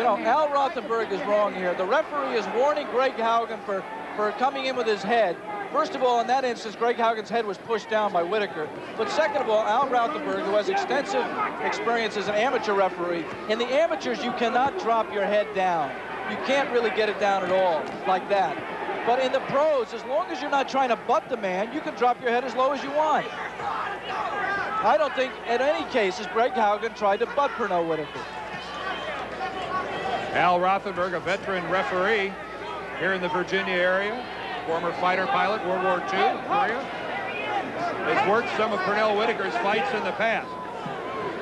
know, Al Rothenberg is wrong here. The referee is warning Greg Haugen for coming in with his head. First of all, in that instance, Greg Haugen's head was pushed down by Whitaker. But second of all, Al Rothenberg, who has extensive experience as an amateur referee, in the amateurs, you cannot drop your head down. You can't really get it down at all like that. But in the pros, as long as you're not trying to butt the man, you can drop your head as low as you want. I don't think, in any cases, Greg Haugen tried to butt Pernell Whitaker. Al Rothenberg, a veteran referee here in the Virginia area, former fighter pilot, World War II, Korea. Has worked some of Pernell Whitaker's fights in the past.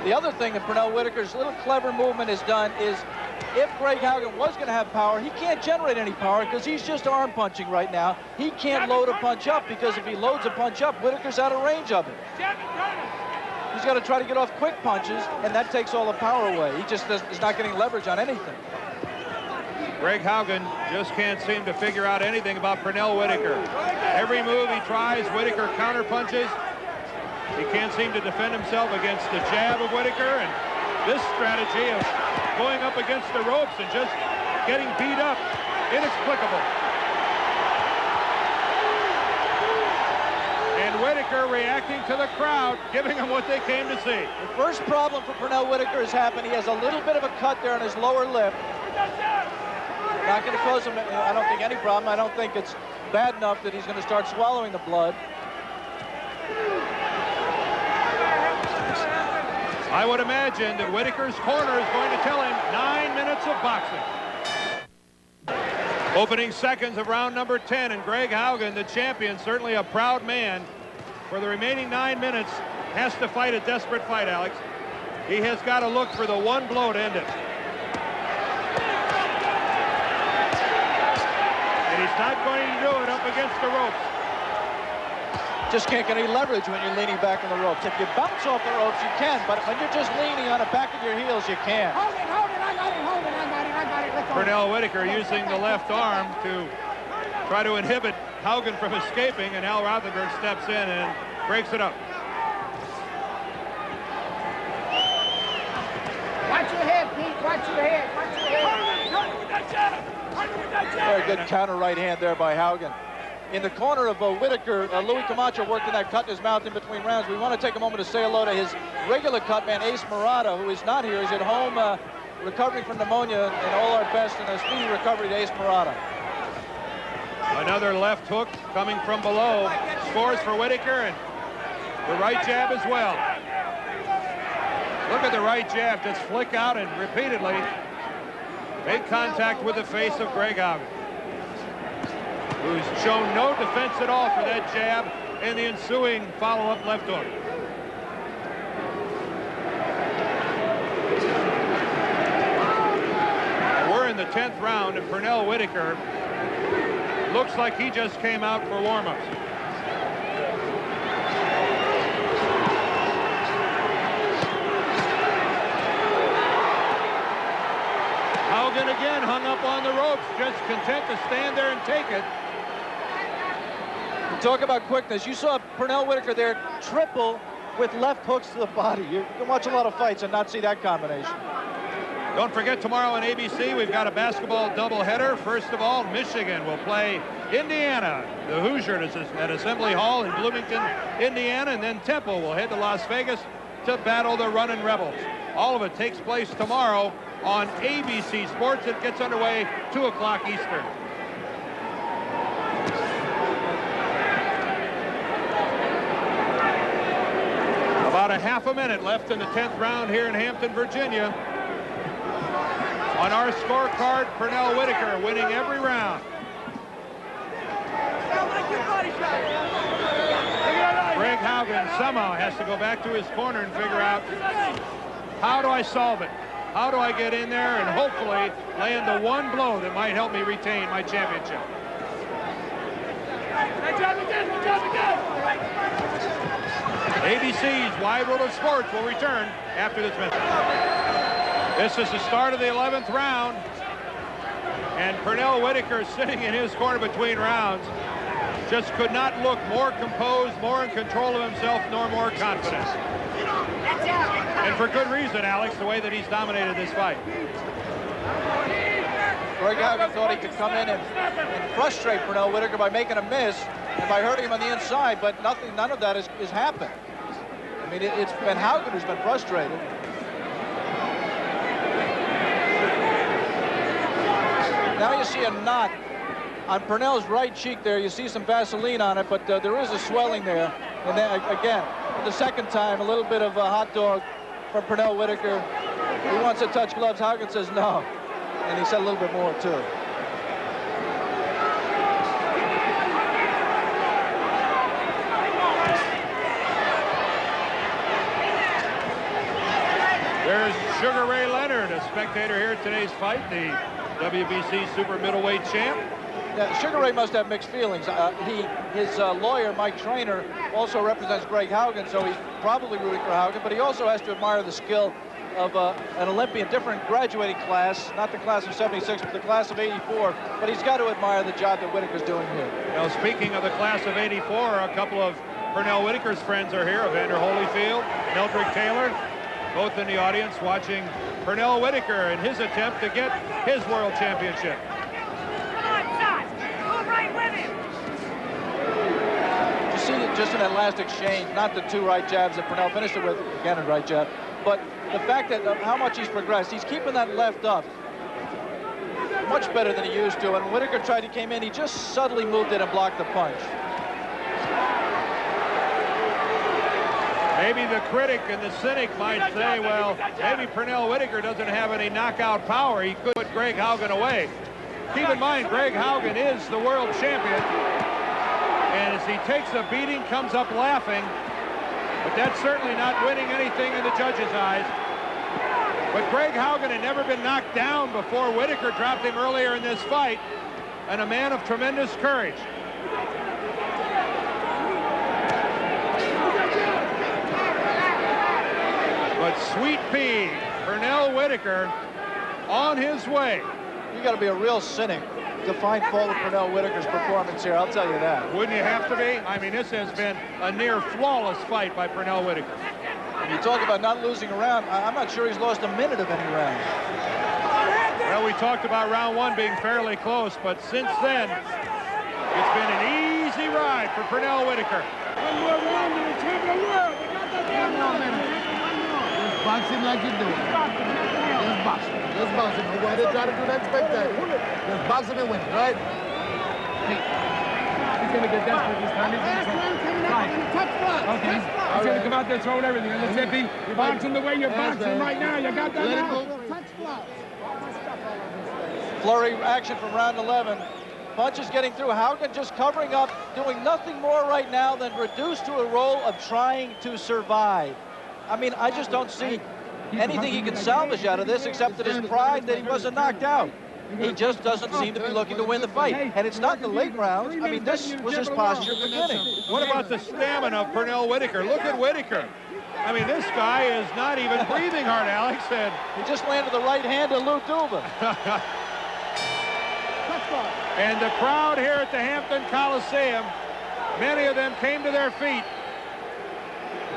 The other thing that Pernell Whitaker's little clever movement has done is, if Greg Haugen was going to have power, he can't generate any power because he's just arm punching right now. He can't load a punch up because if he loads a punch up, Whitaker's out of range of it. He's got to try to get off quick punches, and that takes all the power away. He just is not getting leverage on anything. Greg Haugen just can't seem to figure out anything about Pernell Whitaker. Every move he tries, Whitaker counter punches. He can't seem to defend himself against the jab of Whitaker, and this strategy of going up against the ropes and just getting beat up, inexplicable. And Whitaker reacting to the crowd, giving them what they came to see. The first problem for Pernell Whitaker has happened. He has a little bit of a cut there on his lower lip. Not going to cause him, I don't think, any problem. I don't think it's bad enough that he's going to start swallowing the blood. I would imagine that Whitaker's corner is going to tell him 9 minutes of boxing. Opening seconds of round number 10, and Greg Haugen, the champion, certainly a proud man, for the remaining 9 minutes, has to fight a desperate fight, Alex. He has got to look for the one blow to end it. And he's not going to do it up against the ropes. Just can't get any leverage when you're leaning back on the ropes. If you bounce off the ropes, you can, but when you're just leaning on the back of your heels, you can't. Hold it, I got it. Pernell Whitaker using the left arm to try to inhibit Haugen from escaping, and Al Rothenberg steps in and breaks it up. Watch your head, Pete. Watch your head. Very good counter right hand there by Haugen. In the corner of Whitaker, Louis Camacho worked in that cut in his mouth in between rounds. We want to take a moment to say hello to his regular cut man, Ace Murata, who is not here. He's at home recovering from pneumonia, and all our best and a speedy recovery to Ace Murata. Another left hook coming from below. Scores for Whitaker, and the right jab as well. Look at the right jab just flick out and repeatedly make contact with the face of Greg Haugen, who's shown no defense at all for that jab and the ensuing follow-up left hook. We're in the 10th round, and Pernell Whitaker looks like he just came out for warm-ups. Haugen again hung up on the ropes, just content to stand there and take it. Talk about quickness. You saw Pernell Whitaker there triple with left hooks to the body. You can watch a lot of fights and not see that combination. Don't forget, tomorrow on ABC, we've got a basketball doubleheader. First of all, Michigan will play Indiana, the Hoosiers at Assembly Hall in Bloomington, Indiana, and then Temple will head to Las Vegas to battle the Runnin' Rebels. All of it takes place tomorrow on ABC Sports. It gets underway 2 o'clock Eastern. About a half a minute left in the 10th round here in Hampton, Virginia. On our scorecard, Pernell Whitaker winning every round. Greg Haugen somehow has to go back to his corner and figure out, how do I solve it? How do I get in there and hopefully land the one blow that might help me retain my championship? ABC's Wide World of Sports will return after this message. This is the start of the 11th round, and Pernell Whitaker sitting in his corner between rounds just could not look more composed, more in control of himself, nor more confident. And for good reason, Alex, the way that he's dominated this fight. Greg Haugen thought he could come in and frustrate Pernell Whitaker by making a miss and by hurting him on the inside, but none of that has happened. I mean, it's been Haugen who's been frustrated. Now you see a knot on Pernell's right cheek there. You see some Vaseline on it, but there is a swelling there. And then again, the second time, a little bit of a hot dog from Pernell Whitaker. He wants to touch gloves. Haugen says no. And he said a little bit more, too. There's Sugar Ray Leonard, a spectator here at today's fight, the WBC super middleweight champ. Yeah, Sugar Ray must have mixed feelings. His lawyer, Mike Trainer, also represents Greg Haugen, so he's probably rooting for Haugen, but he also has to admire the skill of an Olympian, different graduating class, not the class of 76, but the class of 84, but he's got to admire the job that Whitaker's doing here. Now, speaking of the class of 84, a couple of Pernell Whitaker's friends are here, Evander Holyfield, Eldrick Taylor, both in the audience watching Pernell Whitaker in his attempt to get his world championship. You see it just in that last exchange, not the two right jabs that Pernell finished it with, again a right jab, but the fact that how much he's progressed. He's keeping that left up much better than he used to, and when Whitaker came in, he just subtly moved it and blocked the punch. Maybe the critic and the cynic might say, well, maybe Pernell Whitaker doesn't have any knockout power. He could put Greg Haugen away. Keep in mind, Greg Haugen is the world champion. And as he takes a beating, comes up laughing. But that's certainly not winning anything in the judges' eyes. But Greg Haugen had never been knocked down before Whitaker dropped him earlier in this fight. And a man of tremendous courage. But Sweet Pea, Pernell Whitaker, on his way. You got to be a real cynic to find fault with Pernell Whitaker's performance here, I'll tell you that. Wouldn't you have to be? I mean, this has been a near flawless fight by Pernell Whitaker. When you talk about not losing a round, I'm not sure he's lost a minute of any round. Well, we talked about round one being fairly close, but since then, it's been an easy ride for Pernell Whitaker. One more round and the champion of the world. Box him like you do. Just box him. Just box him. Why they try to do that spectacle? Just box him and win, right? He's going to get desperate this time. Last round coming up on the touch block. Okay. He's going to come out there throwing everything. And that's it. You're boxing the way you're boxing right now. You got that now. Touch block. Flurry action from round 11. Punches getting through. Haugen just covering up, doing nothing more right now than reduced to a role of trying to survive. I mean, I just don't see anything he can salvage out of this except that his pride that he wasn't knocked out. He just doesn't seem to be looking to win the fight. And it's not the late rounds. I mean, this was his posture beginning. What about the stamina of Pernell Whitaker? Look at Whitaker. I mean, this guy is not even breathing hard, Alex. And he just landed the right hand to Lou Duva. And the crowd here at the Hampton Coliseum, many of them came to their feet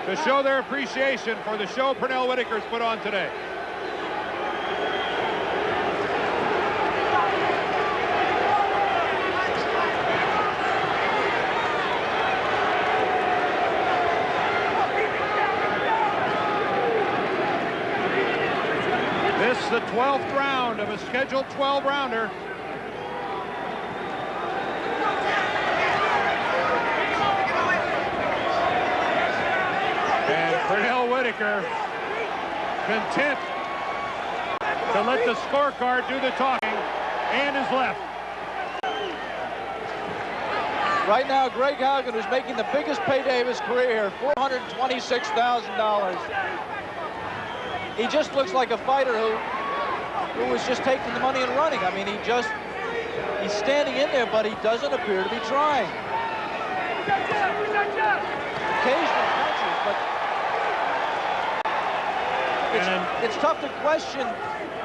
to show their appreciation for the show Pernell Whitaker's put on today. This is the 12th round of a scheduled 12-rounder. Pernell Whitaker content to let the scorecard do the talking, and is left. Right now, Greg Haugen, who's making the biggest payday of his career, $426,000. He just looks like a fighter who was just taking the money and running. I mean, he's standing in there, but he doesn't appear to be trying. Occasional punches, but it's tough to question,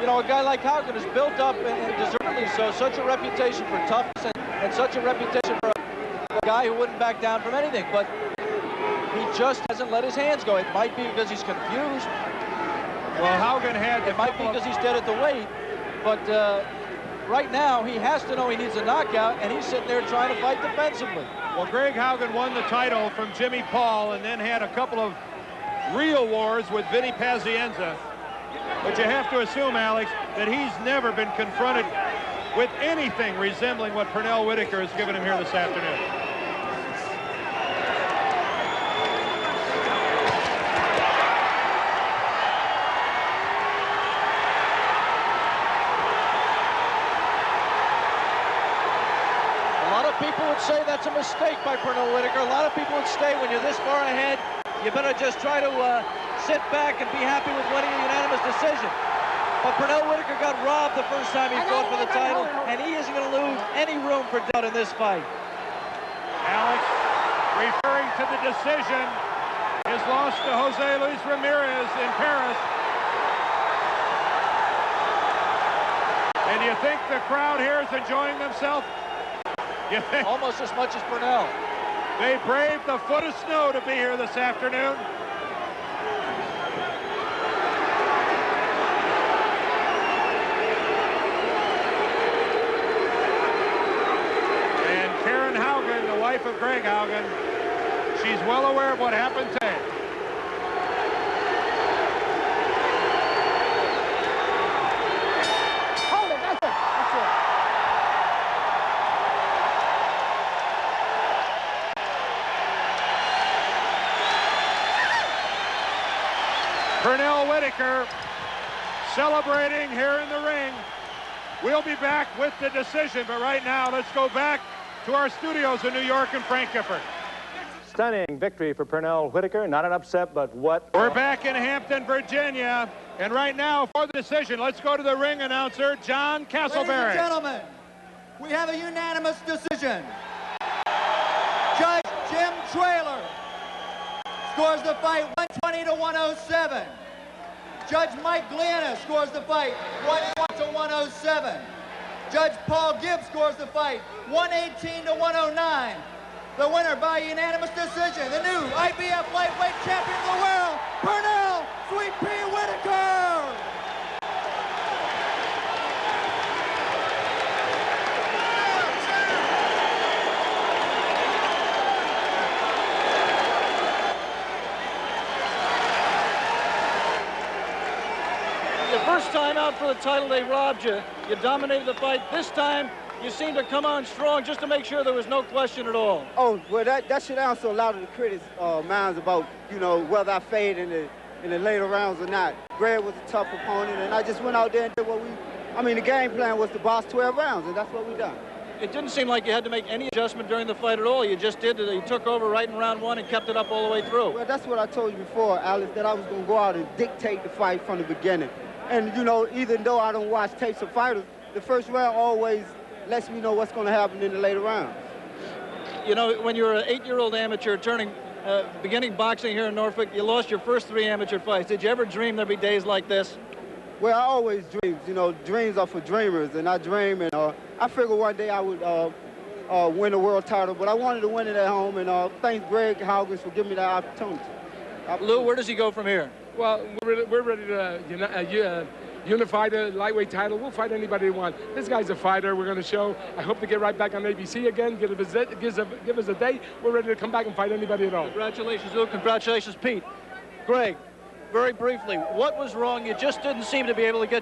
you know, a guy like Haugen is built up, and deservedly so, such a reputation for toughness and such a reputation for a guy who wouldn't back down from anything, but he just hasn't let his hands go. It might be because he's confused. Well, Haugen had... It might be because he's dead at the weight, but right now he has to know he needs a knockout, and he's sitting there trying to fight defensively. Well, Greg Haugen won the title from Jimmy Paul and then had a couple of real wars with Vinny Pazienza. But you have to assume, Alex, that he's never been confronted with anything resembling what Pernell Whitaker has given him here this afternoon. People would say that's a mistake by Pernell Whitaker. A lot of people would say when you're this far ahead, you better just try to sit back and be happy with winning a unanimous decision. But Pernell Whitaker got robbed the first time he fought for the title, and he isn't going to lose any room for doubt in this fight. Alex, referring to the decision, his loss to Jose Luis Ramirez in Paris. And do you think the crowd here is enjoying themselves? Almost as much as Pernell. They braved the foot of snow to be here this afternoon. And Karen Haugen, the wife of Greg Haugen, she's well aware of what happened today. Pernell Whitaker celebrating here in the ring. We'll be back with the decision, but right now let's go back to our studios in New York and Frank Gifford. Stunning victory for Pernell Whitaker. Not an upset, but what... We're back in Hampton, Virginia, and right now for the decision, let's go to the ring announcer, John Castleberry. Ladies and gentlemen, we have a unanimous decision. Judge Jim Traylor scores the fight 120 to 107. Judge Mike Gliana scores the fight 101 to 107. Judge Paul Gibbs scores the fight 118 to 109. The winner by unanimous decision, the new IBF lightweight champion of the world, Pernell Sweet Pea Whitaker. First time out for the title, they robbed you. You dominated the fight. This time, you seem to come on strong just to make sure there was no question at all. Oh, well, that should answer a lot of the critics' minds about, you know, whether I faded in the later rounds or not. Greg was a tough opponent, and I just went out there and did what the game plan was to box 12 rounds, and that's what we done. It didn't seem like you had to make any adjustment during the fight at all. You just did it. You took over right in round one and kept it up all the way through. Well, that's what I told you before, Alex, that I was going to go out and dictate the fight from the beginning. And, you know, even though I don't watch tapes of fighters, the first round always lets me know what's going to happen in the later rounds. You know, when you're an 8-year-old amateur beginning boxing here in Norfolk, you lost your first 3 amateur fights. Did you ever dream there'd be days like this? Well, I always dream. You know, dreams are for dreamers, and I dream, and I figured one day I would win a world title, but I wanted to win it at home, and thanks Greg Haugen for giving me that opportunity. Lou, where does he go from here? Well, we're ready to unify the lightweight title. We'll fight anybody we want. This guy's a fighter. We're going to show. I hope to get right back on ABC again. Give us a date. We're ready to come back and fight anybody at all. Congratulations, Lou. Congratulations, Pete. Greg, very briefly, what was wrong? You just didn't seem to be able to get